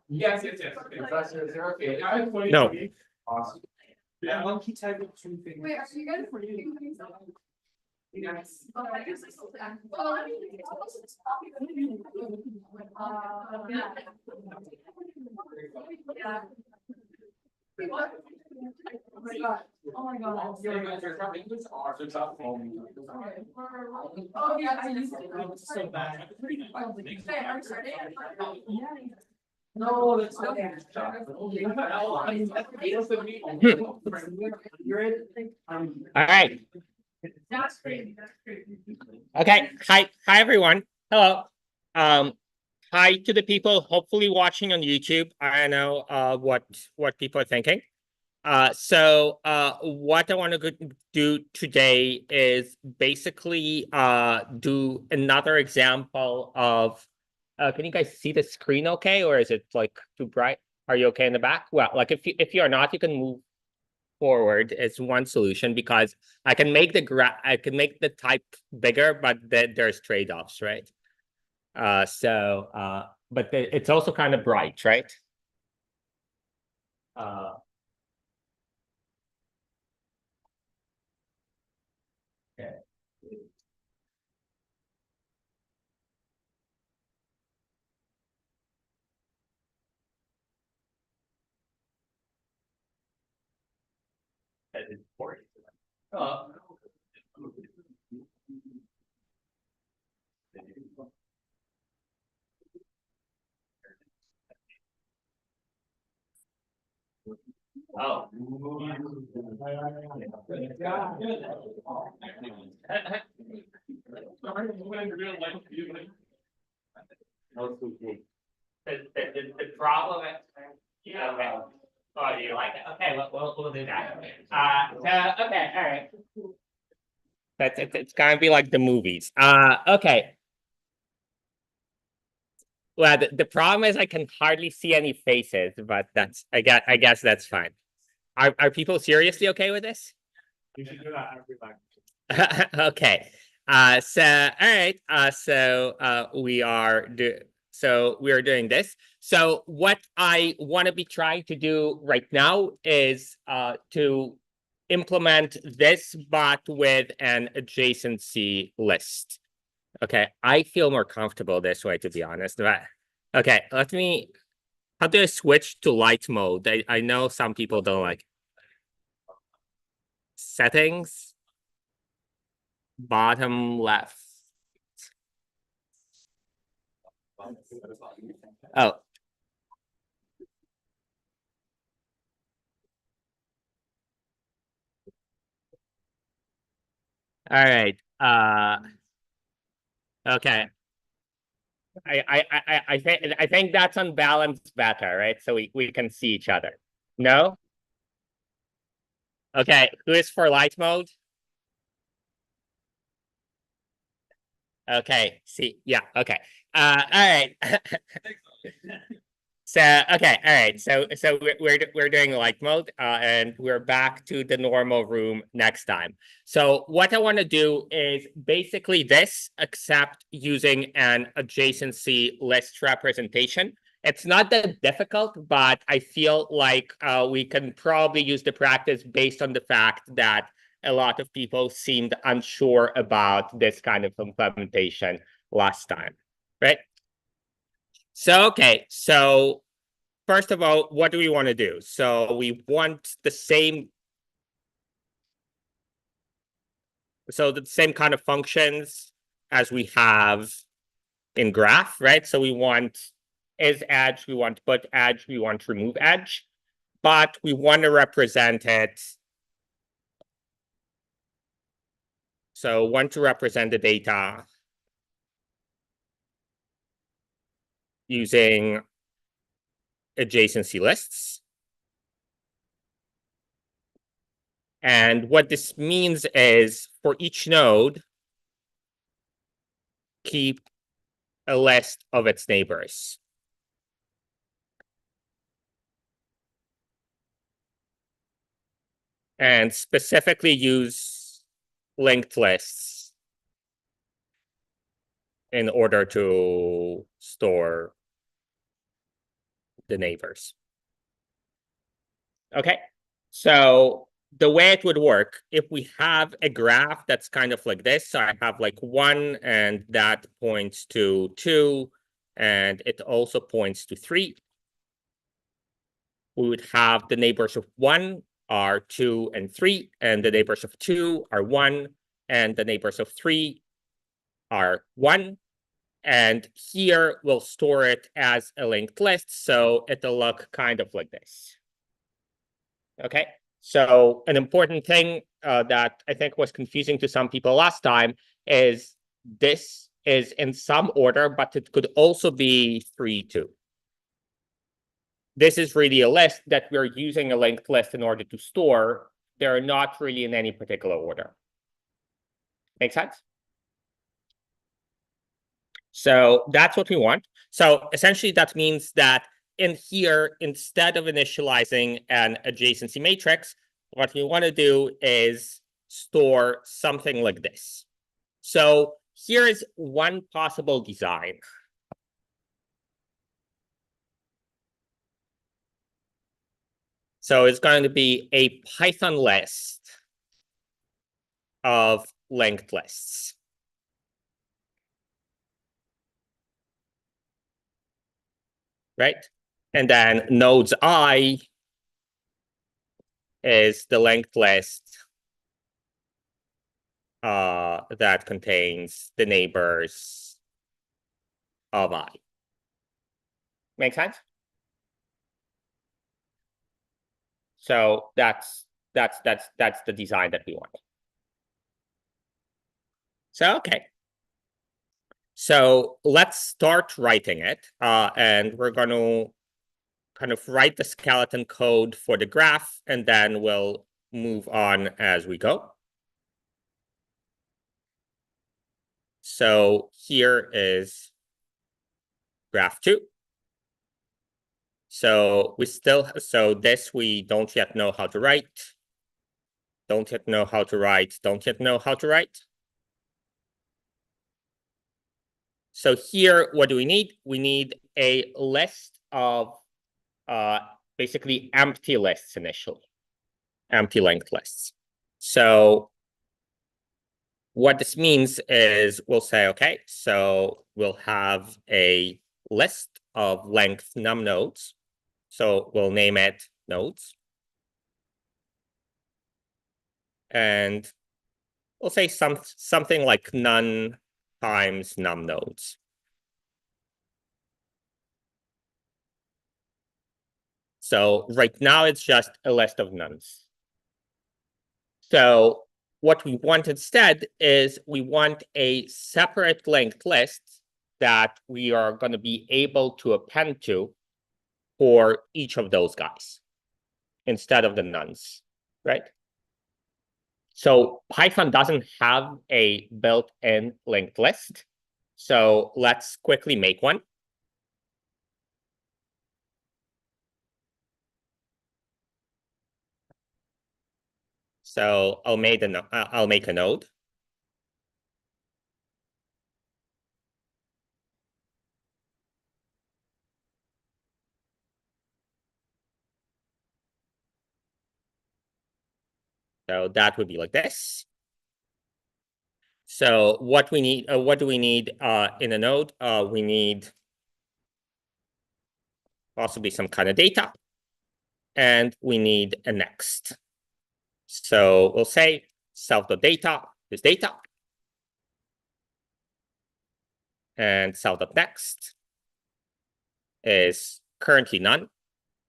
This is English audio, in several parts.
Yes. No. Awesome. Yeah, monkey type of two things. Wait, are you guys? Yes. Yeah. Oh my god. Oh my god. Oh, yeah, I used to. so bad. Okay, are we starting? No, that's not. All right. That's great. That's great. Okay. Hi, everyone. Hello. Hi to the people hopefully watching on YouTube. I know what people are thinking. So what I want to do today is basically do another example of. Can you guys see the screen okay, or is it like too bright? Are you okay in the back? Well, like if you're not, you can move forward. It's one solution because I can make the type bigger, but there's trade-offs, right? But it's also kind of bright, right? Okay. That is important. Oh. The problem is, yeah, okay. Oh, do you like it? Okay, we'll do that. Okay, all right. It's gonna be like the movies. Okay. Well, the problem is I can hardly see any faces, but that's I guess that's fine. Are people seriously okay with this? You should do that every lecture. Okay. So all right. We are doing this. So what I want to be trying to do right now is to implement this, but with an adjacency list. Okay, I feel more comfortable this way, to be honest. But okay, how do I switch to light mode? I know some people don't like settings, bottom left. Oh. All right. Okay. I think that's unbalanced better, right? So we can see each other. No? Okay, who is for light mode? Okay, see, yeah, okay. All right. So okay, all right. So we're doing light mode, and we're back to the normal room next time. So what I want to do is basically this, except using an adjacency list representation. It's not that difficult, but I feel like we can probably use the practice based on the fact that a lot of people seemed unsure about this kind of implementation last time, right? So, okay, so first of all, what do we want to do? So we want the same kind of functions as we have in graph, right? So we want is edge, we want put edge, we want remove edge, but we want to represent it. So want to represent the data using adjacency lists. And what this means is for each node, keep a list of its neighbors. and specifically use linked lists in order to store the neighbors. Okay, so the way it would work, if we have a graph that's kind of like this, so I have like 1 and that points to 2, and it also points to 3. We would have the neighbors of 1 are 2 and 3, and the neighbors of 2 are 1, and the neighbors of 3 are 1. And here we'll store it as a linked list, so it'll look kind of like this. Okay, so an important thing that I think was confusing to some people last time is this is in some order, but it could also be 3, 2. This is really a list that we're using a linked list in order to store. They're not really in any particular order. Make sense? So that's what we want. So essentially that means that in here, instead of initializing an adjacency matrix, what we want to do is store something like this. So here is one possible design. So it's going to be a Python list of linked lists. Right? And then nodes I is the linked list that contains the neighbors of I. Make sense? So that's the design that we want. So okay. So let's start writing it, and we're going to kind of write the skeleton code for the graph, and then we'll move on as we go. So here is graph 2. So this we don't yet know how to write. Don't yet know how to write. Don't yet know how to write. So here, what do we need? We need a list of basically empty lists initially, empty linked lists. So what this means is we'll say, okay, so we'll have a list of length num nodes. So we'll name it nodes. And we'll say something like none times num nodes. So right now it's just a list of nuns. So what we want instead is we want a separate linked list that we are going to be able to append to for each of those guys instead of the nuns, right? So Python doesn't have a built-in linked list. So let's quickly make one. So I'll make a node. So that would be like this. So what we need, what do we need in a node? We need possibly some kind of data, and we need a next. So we'll say self.data is data, and self.next is currently none.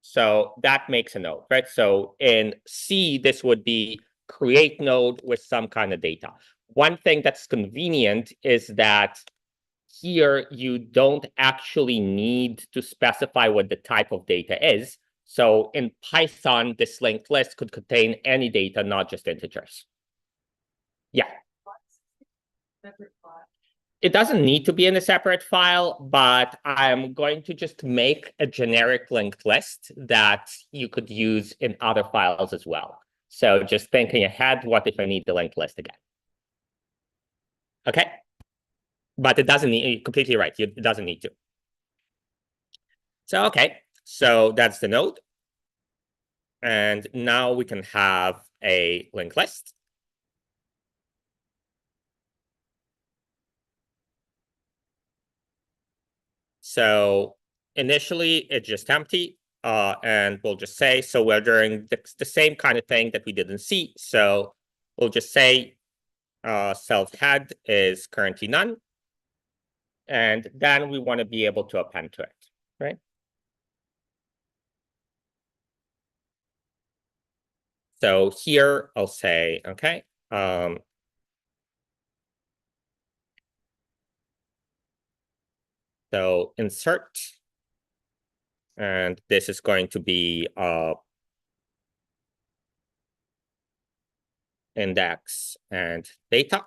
So that makes a node, right? So in C, this would be create node with some kind of data. One thing that's convenient is that here you don't actually need to specify what the type of data is. So in Python, this linked list could contain any data, not just integers. Yeah. It doesn't need to be in a separate file, but I'm going to just make a generic linked list that you could use in other files as well. So just thinking ahead, what if I need the linked list again? Okay. But it doesn't need, you're completely right. It doesn't need to. So, okay. So that's the node. And now we can have a linked list. So initially it's just empty. And we'll just say, so we're doing the same kind of thing that we did in C. So we'll just say self head is currently none. And then we want to be able to append to it, right? So here I'll say, okay, so insert, and this is going to be index and data.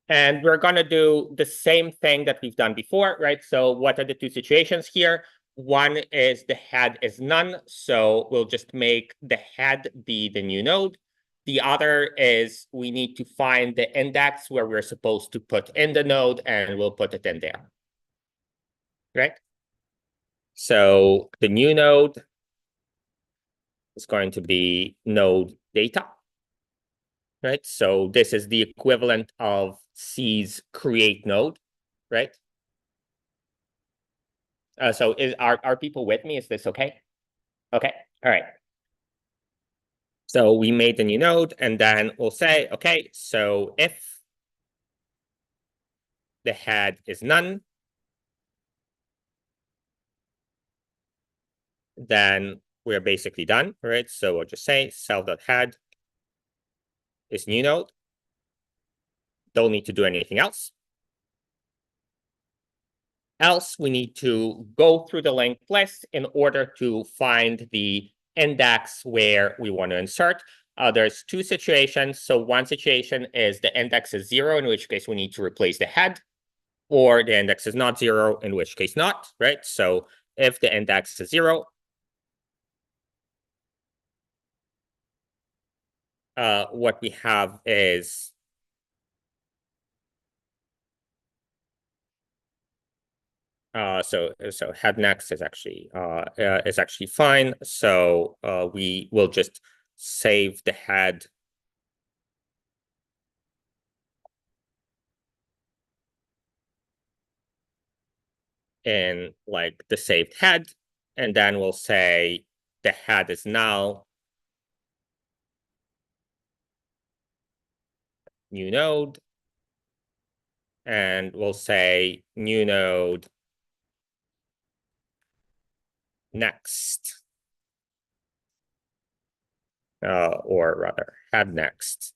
And we're going to do the same thing that we've done before, right? So what are the two situations here? One is the head is none. So we'll just make the head be the new node. The other is we need to find the index where we're supposed to put in the node, and we'll put it in there, right? So the new node is going to be node data, right? So this is the equivalent of C's create node, right? So are people with me? Is this okay? Okay, all right. So we made the new node, and then we'll say, okay, so if the head is none, then we're basically done, right? So we'll just say self.head is new node. Don't need to do anything else. Else, we need to go through the linked list in order to find the index where we want to insert. There's two situations. So one situation is the index is 0, in which case we need to replace the head, or the index is not 0, in which case not, right? So if the index is 0, what we have is so head next is actually fine. So we will just save the head in like the saved head, and then we'll say the head is now new node, and we'll say new node next, or rather head next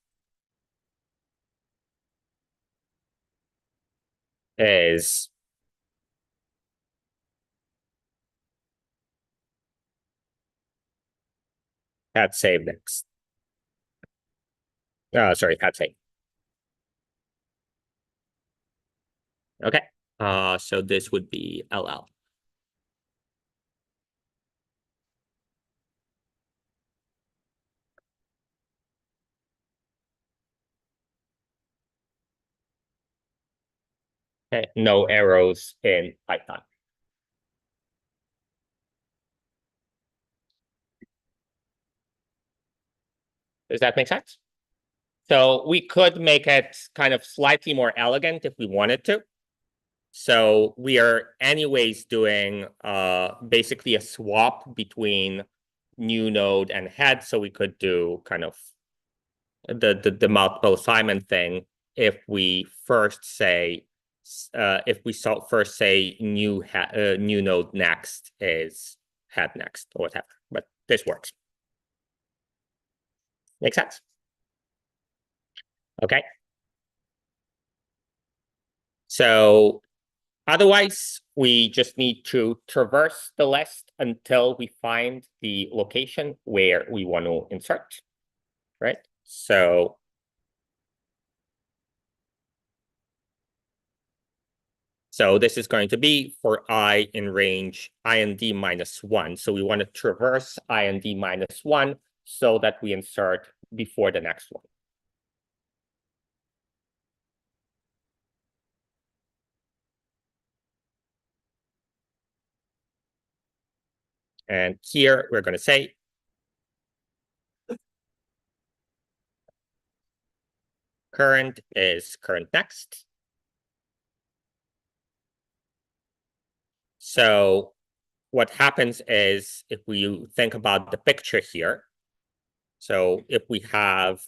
is head save next. Sorry, head save. Okay. So this would be LL. Okay, no arrows in Python. Does that make sense? So we could make it kind of slightly more elegant if we wanted to. So we are anyways doing basically a swap between new node and head. So we could do kind of the multiple assignment thing if we first say new node next is head next or whatever. But this works. Make sense? Okay. So otherwise, we just need to traverse the list until we find the location where we want to insert, right? So So this is going to be for I in range IND -1. So we want to traverse IND -1 so that we insert before the next one. And here we're going to say current is current next. So what happens is if we think about the picture here, so if we have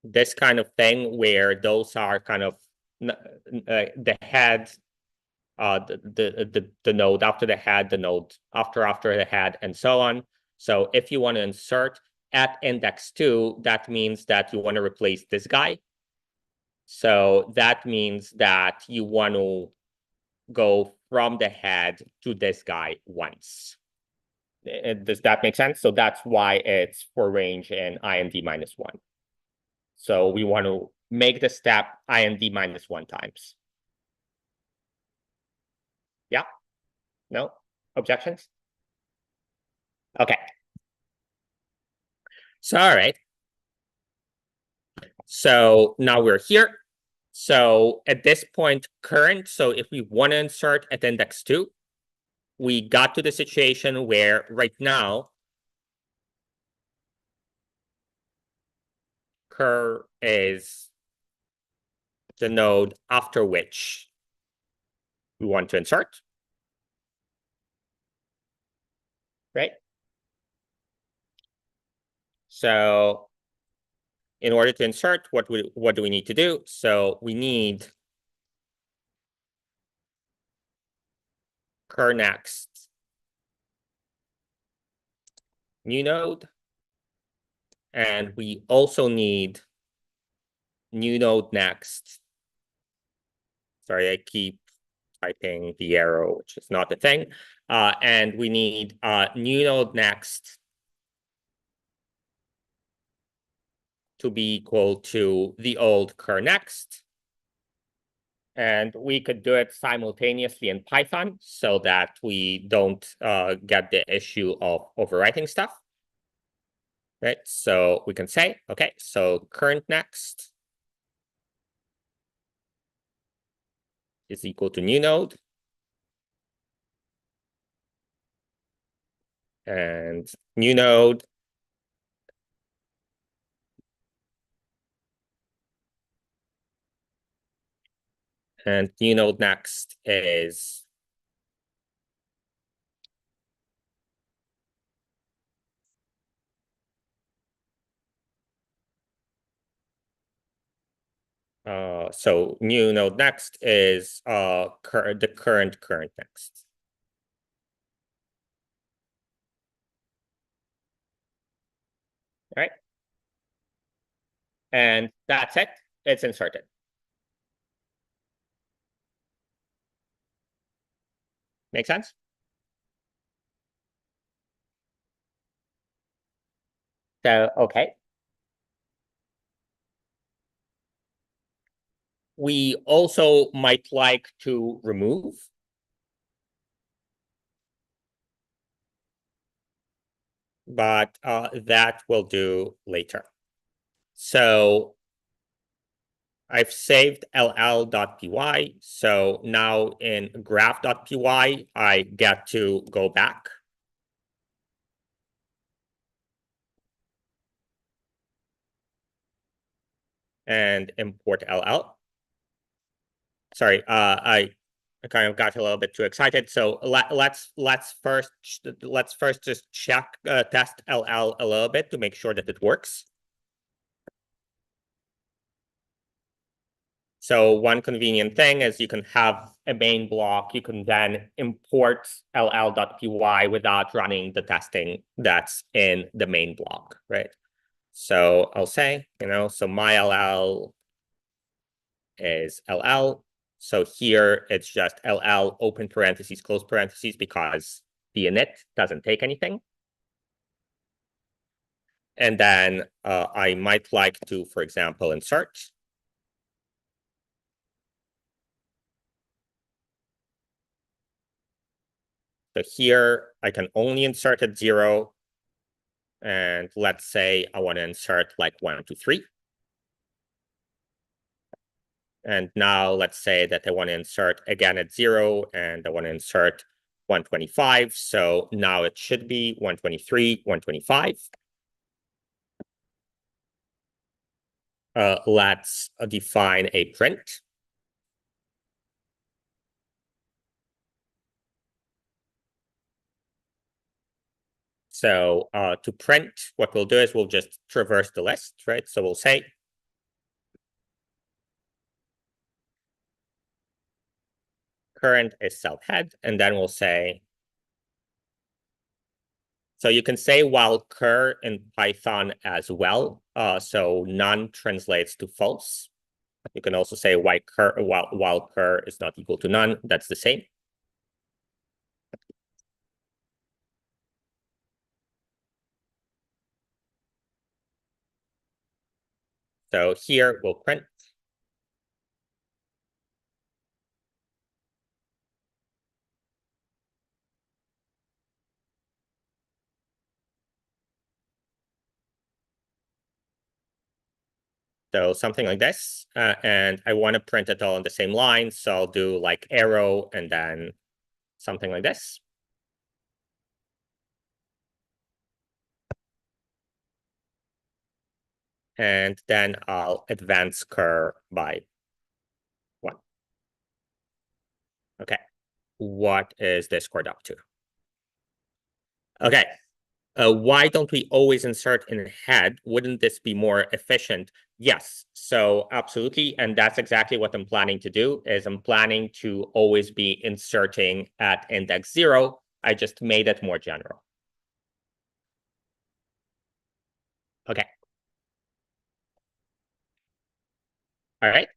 this kind of thing where those are kind of the head, the node after the head, the node after the head, and so on. So if you want to insert at index 2, that means that you want to replace this guy. So that means that you want to go from the head to this guy once. Does that make sense? So that's why it's for range in IND -1. So we want to make the step IND -1 times. Yeah? No? Objections? Okay. So, all right. So now we're here. So at this point, current, so if we want to insert at index 2, we got to the situation where right now, cur is the node after which we want to insert. Right? So in order to insert, what do we need to do? So we need cur next new node, and we also need new node next. Sorry, I keep typing the arrow, which is not the thing. And we need new node next to be equal to the old cur next. And we could do it simultaneously in Python so that we don't get the issue of overwriting stuff. Right, so we can say, okay, so current next is equal to new node. And new node and new node next is so new node next is the current next. Right? And that's it. It's inserted. Make sense? So, okay. We also might like to remove. But that we'll do later. So I've saved ll.py. So now in graph.py, I get to go back. And import ll. Sorry, I kind of got a little bit too excited. So let's first just check test ll a little bit to make sure that it works. So one convenient thing is you can have a main block. You can then import ll.py without running the testing that's in the main block, right? So I'll say, so my ll is ll. So here it's just ll open parentheses, close parentheses, because the init doesn't take anything. And then I might like to, for example, insert. So here I can only insert at 0. And let's say I want to insert like 1, 2, 3. And now let's say that I want to insert again at 0 and I want to insert 125. So now it should be 123, 125. Let's define a print. So to print, what we'll do is we'll just traverse the list, right? So we'll say current is self-head, and then we'll say, so you can say while cur in Python as well. So none translates to false. You can also say while cur is not equal to none. That's the same. So here we'll print. So something like this, and I want to print it all on the same line. So I'll do like arrow and then something like this. And then I'll advance cur by 1. Okay, what is this cord up to? Okay, why don't we always insert in head? Wouldn't this be more efficient? Yes, so absolutely. And that's exactly what I'm planning to do, is I'm planning to always be inserting at index 0. I just made it more general. Okay. All right.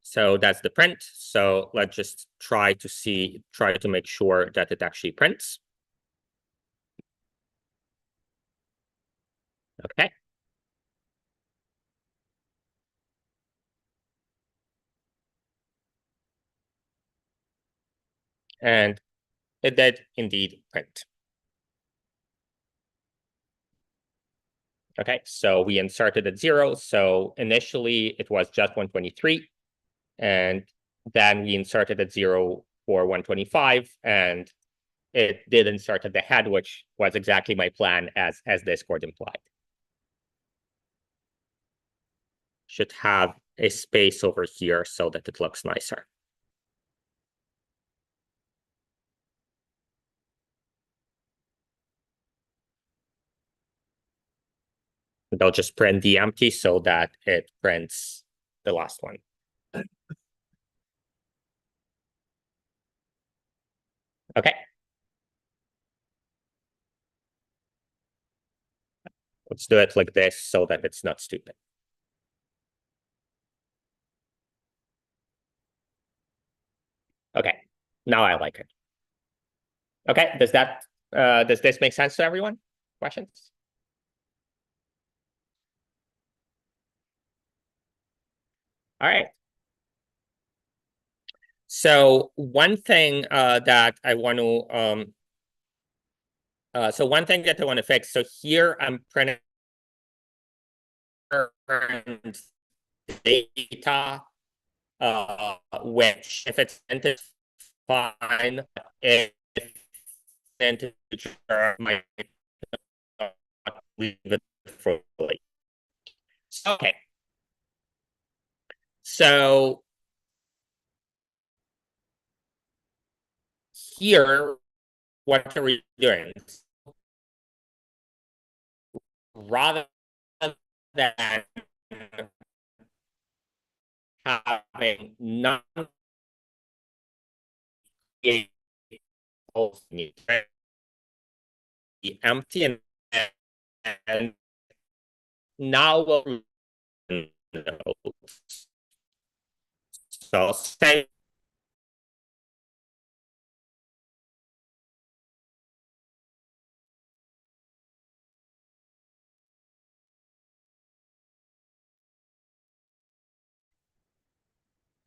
So that's the print. So let's just try to make sure that it actually prints. Okay. And it did indeed print. Okay, so we inserted at 0. So initially it was just 123. And then we inserted at 0 for 125. And it did insert at the head, which was exactly my plan as this cord implied. Should have a space over here so that it looks nicer. They'll just print the empty so that it prints the last one. Okay. Let's do it like this so that it's not stupid. Okay, now I like it. Okay, does this make sense to everyone? Questions? All right. So one thing that I want to fix. So here I'm printing data, which if it's entered, fine. If integer, might leave it for late. Okay. So here, what are we doing? Rather than having none be empty and now we'll so say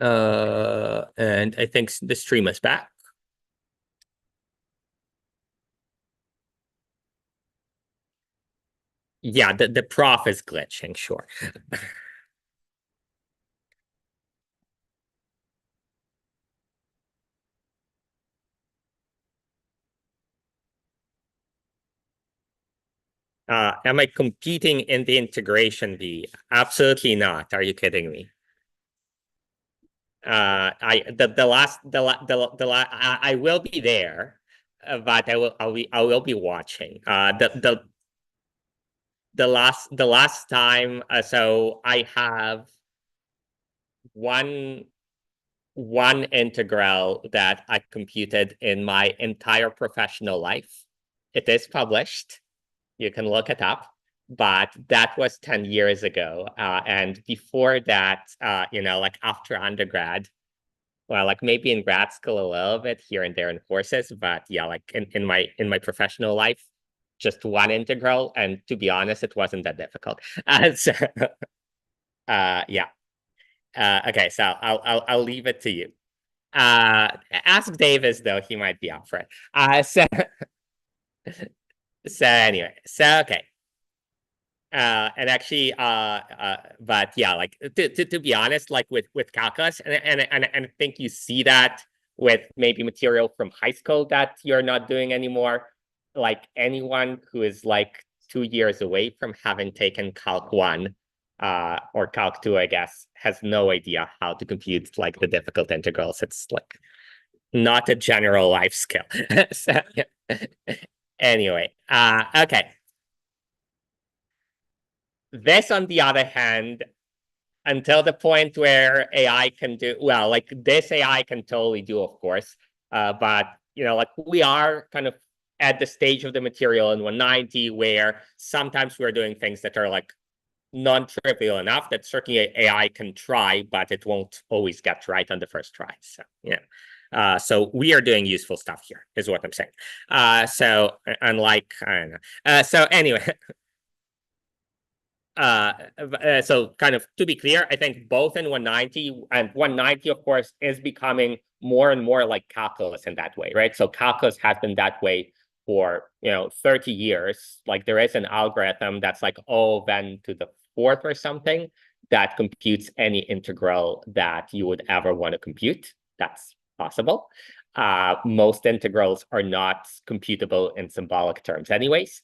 And I think the stream is back. Yeah, the prof is glitching, sure. Am I competing in the integration bee? Absolutely not. Are you kidding me? I will be there, but I will be watching. The last time, so I have one integral that I computed in my entire professional life. It is published. You can look it up, but that was 10 years ago. And before that, like after undergrad, well, like maybe in grad school a little bit here and there in courses, but yeah, like in my professional life, just one integral. And to be honest, it wasn't that difficult. So, yeah. Okay, so I'll leave it to you. Ask Davis though; he might be up for it. So anyway, so okay. And actually, but yeah, like to be honest, like with calculus, and I think you see that with maybe material from high school that you're not doing anymore. Like anyone who is like 2 years away from having taken Calc 1, or Calc 2, I guess, has no idea how to compute like the difficult integrals. It's like not a general life skill. So, anyway, okay. This, on the other hand, until the point where AI can do, well, like this AI can totally do, of course, but, like we are kind of at the stage of the material in 190 where sometimes we're doing things that are like non-trivial enough that certainly AI can try, but it won't always get right on the first try. So, yeah. So we are doing useful stuff here, is what I'm saying. So unlike, I don't know. So anyway, so kind of to be clear, I think both in 190 and 190, of course, is becoming more and more like calculus in that way, right? So calculus has been that way for 30 years. Like there is an algorithm that's like O(n) to the fourth or something that computes any integral that you would ever want to compute. That's possible. Most integrals are not computable in symbolic terms anyways.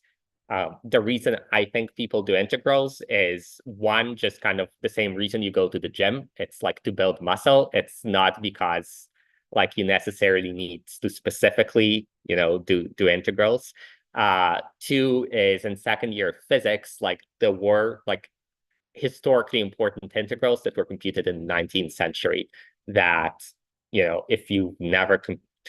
The reason I think people do integrals is one, just kind of the same reason you go to the gym. It's like to build muscle. It's not because like you necessarily need to specifically, do integrals. Two is in second year physics, like there were like historically important integrals that were computed in the 19th century that, if you never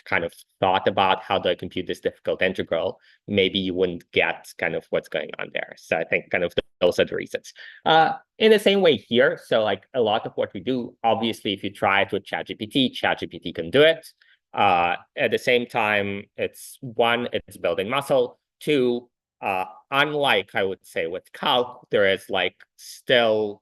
kind of thought about how do I compute this difficult integral, maybe you wouldn't get kind of what's going on there. So I think kind of those are the reasons. In the same way here, so like a lot of what we do, obviously, if you try it with ChatGPT can do it. At the same time, it's one, it's building muscle. Two, unlike I would say with calc, there is like still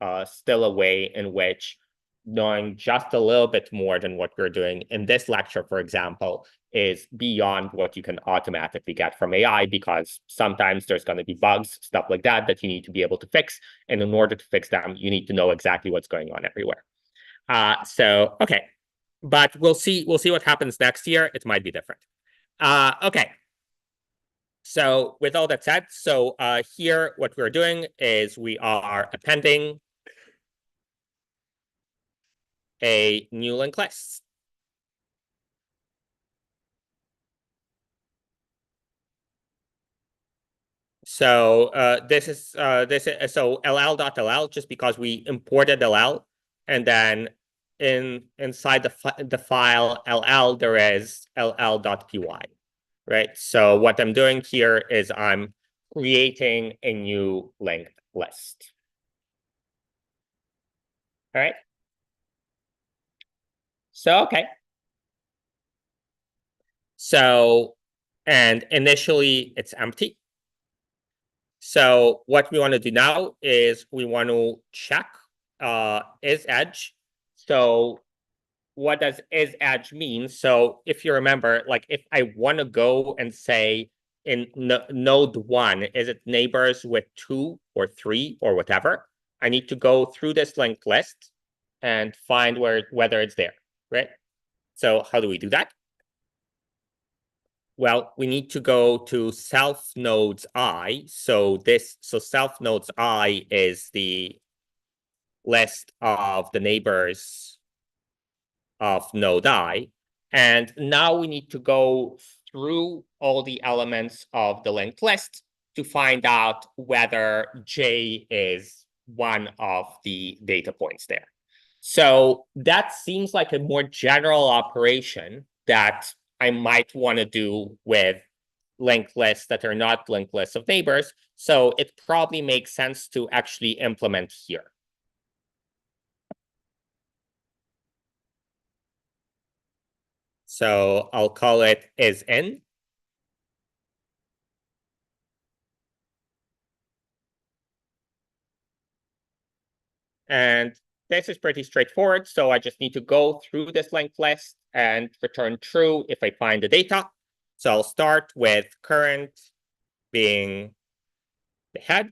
a way in which knowing just a little bit more than what we're doing in this lecture, for example, is beyond what you can automatically get from AI, because sometimes there's going to be bugs, stuff like that, that you need to be able to fix. And in order to fix them, you need to know exactly what's going on everywhere. So, okay. But we'll see what happens next year. It might be different. Okay. So with all that said, so here what we're doing is we are appending a new linked list. So this is so ll.ll, just because we imported ll, and then inside the file ll there is ll.py, right? So what I'm doing here is I'm creating a new linked list. All right. So okay. So, and initially it's empty. So what we want to do now is we want to check is edge So what does is edge mean? So if you remember, like if I want to go and say in node 1, is it neighbors with 2 or 3 or whatever? I need to go through this linked list and find whether it's there, right? So how do we do that? Well, we need to go to self nodes I. So self nodes I is the list of the neighbors of node I. And now we need to go through all the elements of the linked list to find out whether J is one of the data points there. So that seems like a more general operation that I might want to do with linked lists that are not linked lists of neighbors. So it probably makes sense to actually implement here. So I'll call it is in. And this is pretty straightforward. So I just need to go through this linked list and return true if I find the data. So I'll start with current being the head.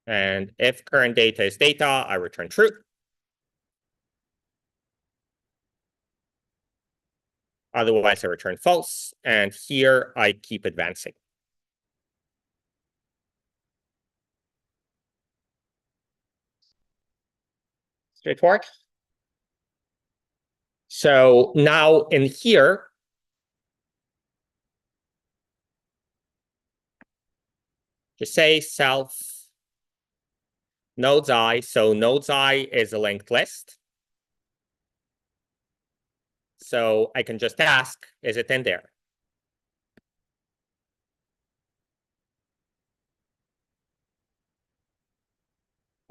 And if current data is data, I return true. Otherwise, I return false. And here I keep advancing. Straightforward. So now in here, just say self nodes I. So nodes I is a linked list. So I can just ask, is it in there?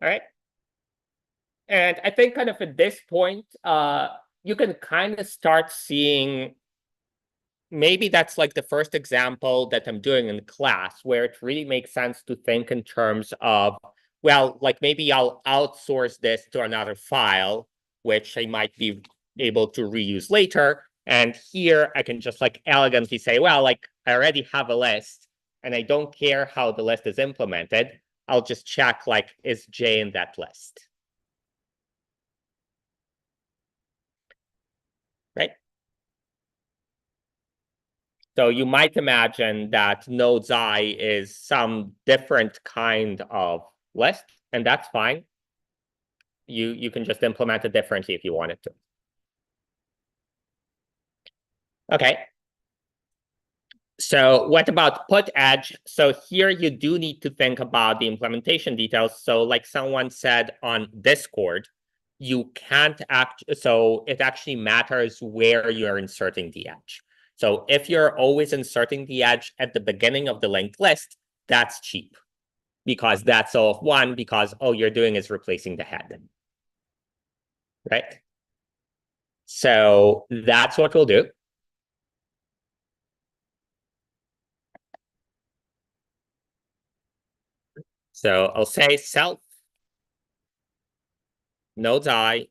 All right. And I think kind of at this point, you can kind of start seeing, maybe that's like the first example that I'm doing in class where it really makes sense to think in terms of, well, like maybe I'll outsource this to another file, which I might be able to reuse later. And here I can just like elegantly say, well, like I already have a list and I don't care how the list is implemented. I'll just check like, is J in that list? Right? So you might imagine that nodes I is some different kind of list, and that's fine. You can just implement it differently if you wanted to. Okay. So what about put edge? So here you do need to think about the implementation details. So like someone said on Discord, you can't so it actually matters where you're inserting the edge. So if you're always inserting the edge at the beginning of the linked list, that's cheap because that's all of one, because all you're doing is replacing the head, right? So that's what we'll do. So I'll say self nodes I,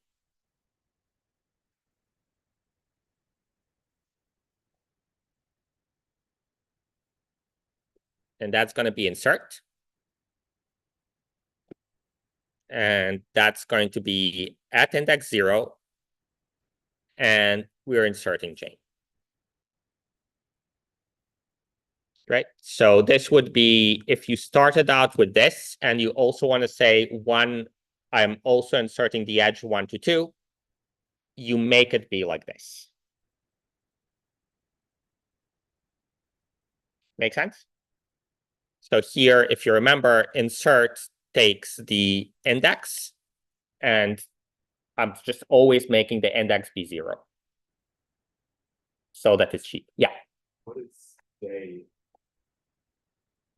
and that's going to be insert. And that's going to be at index 0. And we're inserting J. Right? So this would be, if you started out with this and you also want to say one, I'm also inserting the edge 1 to 2, you make it be like this. Make sense? So here, if you remember, insert takes the index, and I'm just always making the index be 0. So that it's cheap. Yeah. What is J?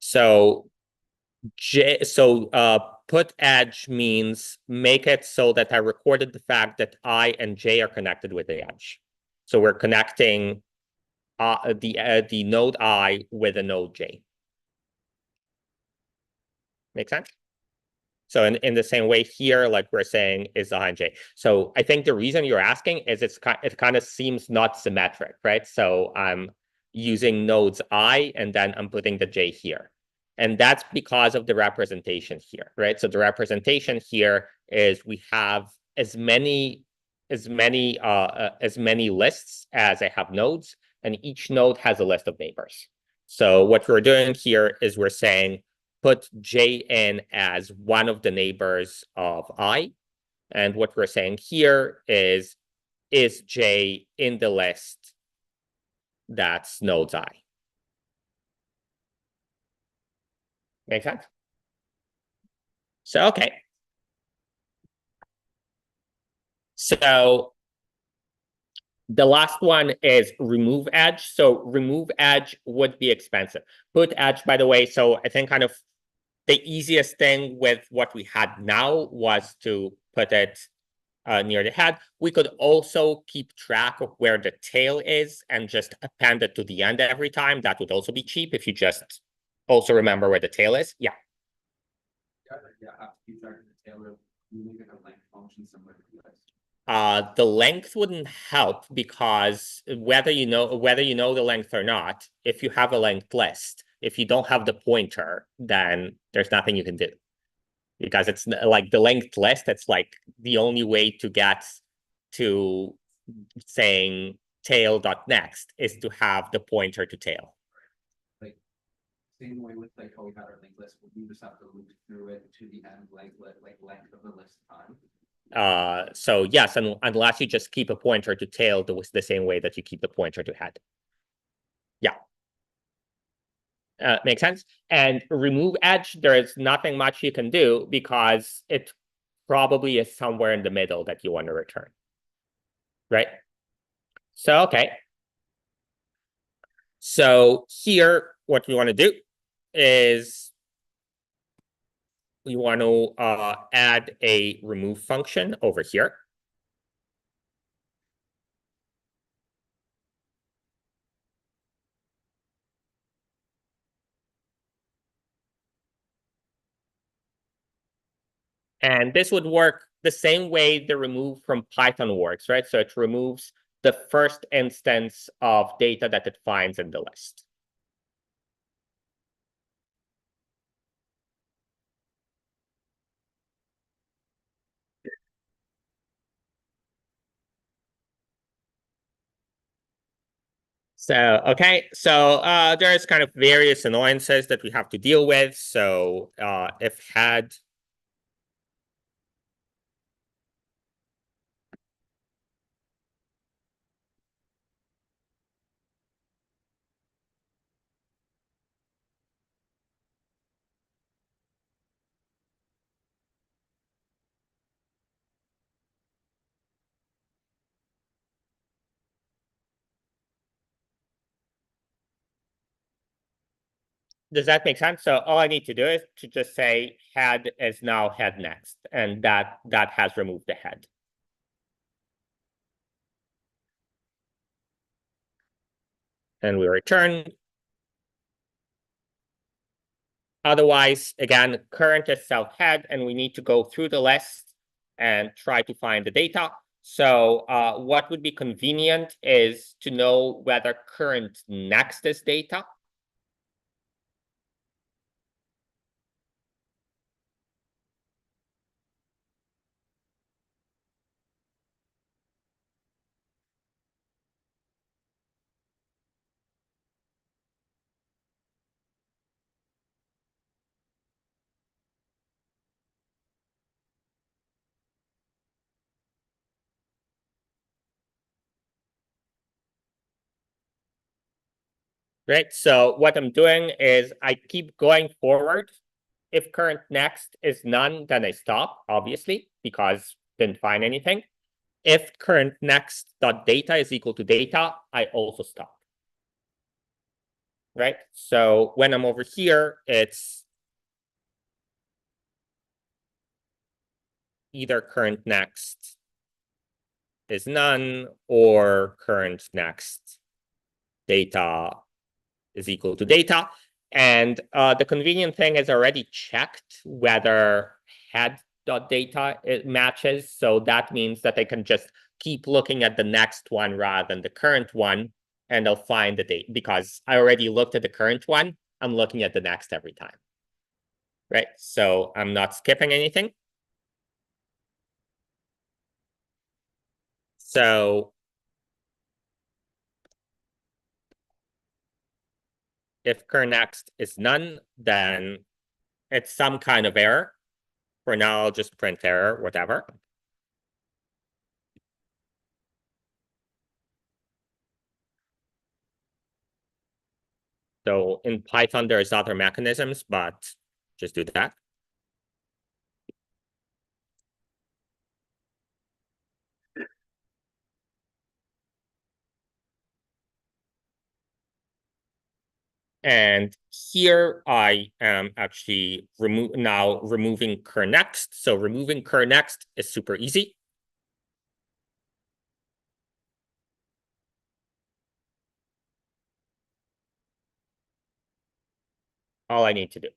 So put edge means make it so that I recorded the fact that I and J are connected with the edge. So we're connecting the node I with a node J. Make sense? So in the same way here, like we're saying, is behind J. So I think the reason you're asking is it kind of seems not symmetric, right? So I'm using nodes I, and then I'm putting the J here. And that's because of the representation here, right? So the representation here is we have as many lists as I have nodes, and each node has a list of neighbors. So what we're doing here is we're saying put J in as one of the neighbors of I. And what we're saying here is J in the list that's nodes I? Make sense? So, okay. So the last one is remove edge. So remove edge would be expensive. Put edge, by the way, so I think kind of the easiest thing with what we had now was to put it near the head. We could also keep track of where the tail is and just append it to the end every time. That would also be cheap if you just also remember where the tail is. Yeah. Yeah, have to keep track of the tail of moving a length function somewhere to this. The length wouldn't help because whether you know the length or not, if you have a length list, if you don't have the pointer, then there's nothing you can do. Because it's like the linked list, it's like the only way to get to saying tail.next is to have the pointer to tail. Like same way with like how we had our linked list, we just have to loop through it to the end length of the list time. So yes, unless you just keep a pointer to tail the same way that you keep the pointer to head. Yeah. Makes sense. And remove edge, there is nothing much you can do because it probably is somewhere in the middle that you want to return. Right? So, okay. So here, what we want to do is we want to add a remove function over here. And this would work the same way the remove from Python works, right? So it removes the first instance of data that it finds in the list. So, okay, so there's kind of various annoyances that we have to deal with. So if head does that make sense? So all I need to do is to just say head is now head next, and that has removed the head. And we return. Otherwise, again, current is self head, and we need to go through the list and try to find the data. So what would be convenient is to know whether current next is data. Right, so what I'm doing is I keep going forward. If current next is none, then I stop, obviously, because didn't find anything. If current next dot data is equal to data, I also stop. Right, so when I'm over here, it's either current next is none or current next data is equal to data. And the convenient thing is already checked whether head.data it matches. So that means that they can just keep looking at the next one rather than the current one, and they'll find the date. Because I already looked at the current one, I'm looking at the next every time. Right? So I'm not skipping anything. So if current next is none, then it's some kind of error. For now, I'll just print error, whatever. So in Python, there's other mechanisms, but just do that. And here I am actually removing cur next. So removing cur next is super easy. All I need to do.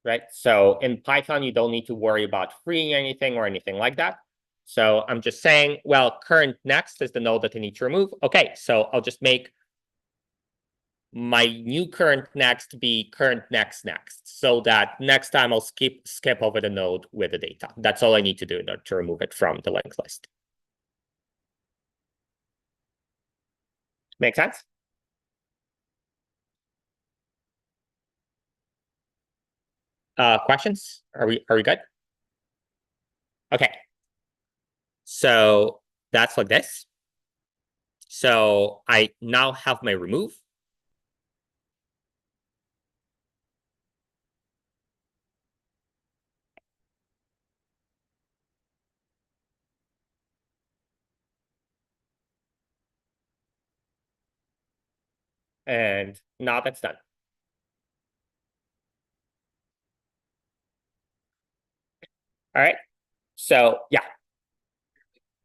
Right? So in Python, you don't need to worry about freeing anything or anything like that. So I'm just saying, well, current next is the node that I need to remove. Okay, so I'll just make my new current next be current next so that next time I'll skip over the node with the data. That's all I need to do in order to remove it from the linked list. Make sense? Questions? Are we good? Okay. So that's like this. So I now have my remove. And now that's done. All right. So yeah.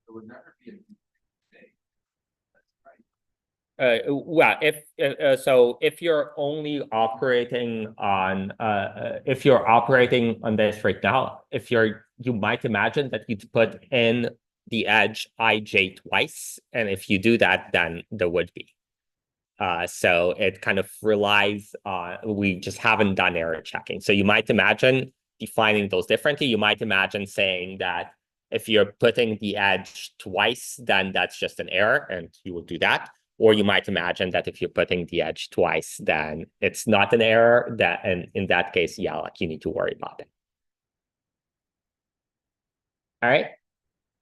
It would never be a mistake. That's right. Well, if you're only operating on if you're operating on this right now, you might imagine that you'd put in the edge ij twice, and if you do that, then there would be. So it kind of relies on, we just haven't done error checking. So you might imagine defining those differently. You might imagine saying that if you're putting the edge twice, then that's just an error, and you will do that. Or you might imagine that if you're putting the edge twice, then it's not an error, and in that case, yeah, like you need to worry about it. All right.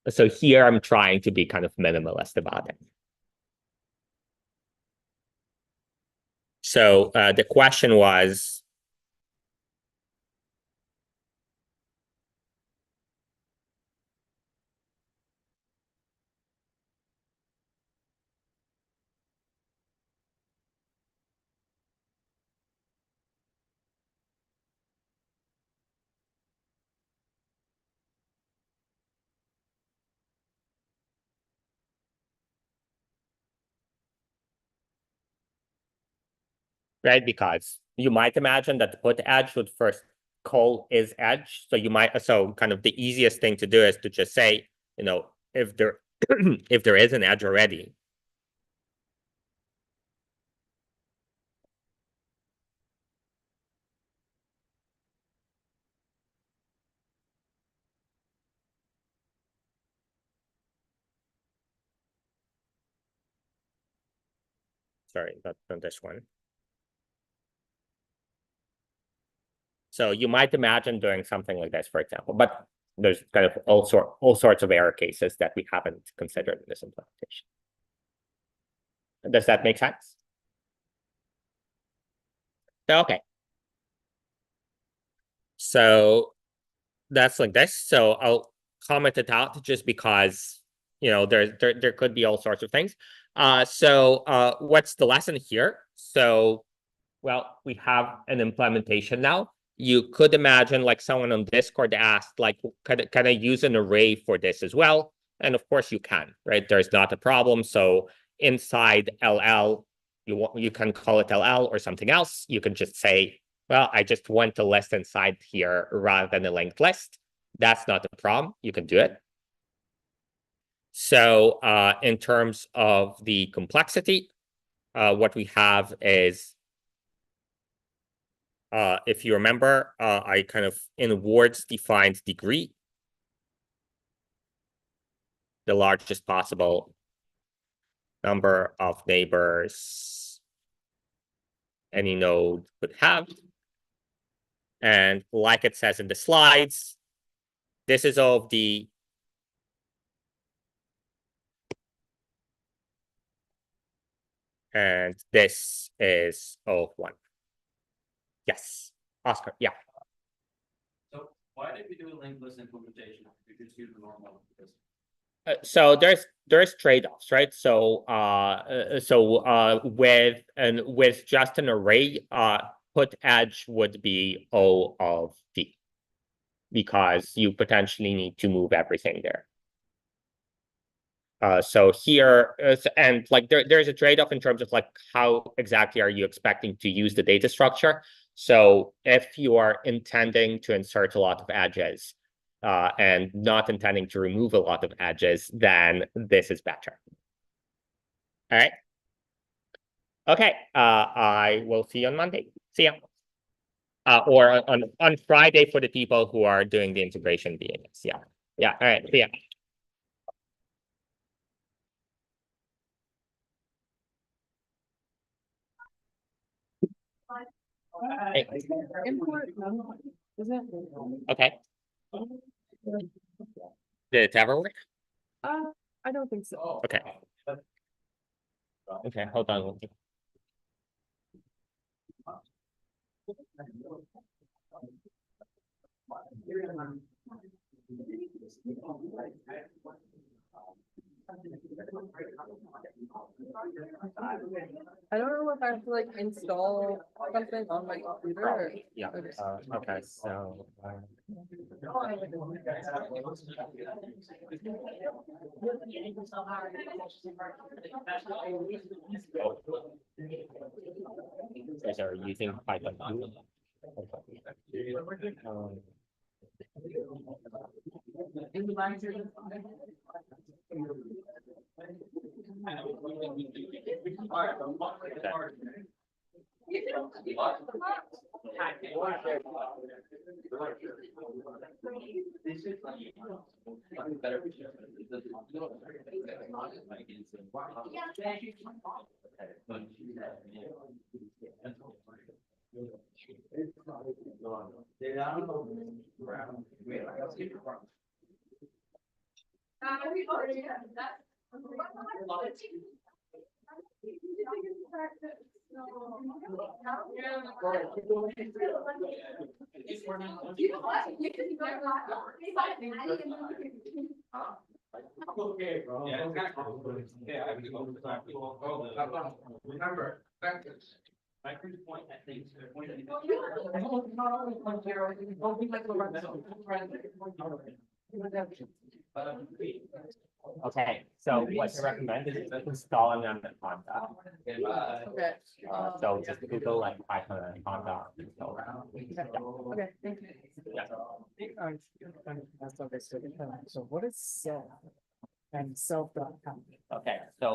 So here I'm trying to be kind of minimalist about it. So the question was, right? Because you might imagine that the put edge would first call is edge. So you might, so kind of the easiest thing to do is to just say, if there if there is an edge already, sorry, not this one. So you might imagine doing something like this, for example, but there's kind of all sorts of error cases that we haven't considered in this implementation. Does that make sense? Okay. So that's like this. So I'll comment it out just because, there could be all sorts of things. So what's the lesson here? So, well, we have an implementation now. You could imagine like someone on Discord asked, like, can I use an array for this as well? And of course you can, right? There's not a problem. So inside LL, you can call it LL or something else. You can just say, well, I just want the list inside here rather than a linked list. That's not a problem. You can do it. So in terms of the complexity, what we have is, if you remember, I kind of in words defined degree, the largest possible number of neighbors any node would have. And like it says in the slides, this is O of D. And this is O of 1. Yes, Oscar, yeah. So why did we do a linked list implementation? We just use the normal. So there's trade-offs, right? So with just an array, put edge would be O of D, because you potentially need to move everything there. So here, and like there's a trade-off in terms of like how exactly are you expecting to use the data structure. So if you are intending to insert a lot of edges, and not intending to remove a lot of edges, then this is better. All right. Okay. I will see you on Monday. See ya. Or on Friday for the people who are doing the integration via this. Yeah. Yeah. All right. See ya. Hey. Import, no, is it? Okay. Did it ever work? I don't think so. Okay. Okay, hold on. I don't know if I have to like install something on my computer. Or- Yeah. Okay. Okay. So. Guys are using Python. Okay, bro. Yeah, I have to go. Remember, factors. My first point, I think. Okay, so what I recommend is installing them in Conda. Okay. So just Google like Python and Conda. Install that. Okay, thank you. Yeah. So what is self and self.com? Okay, so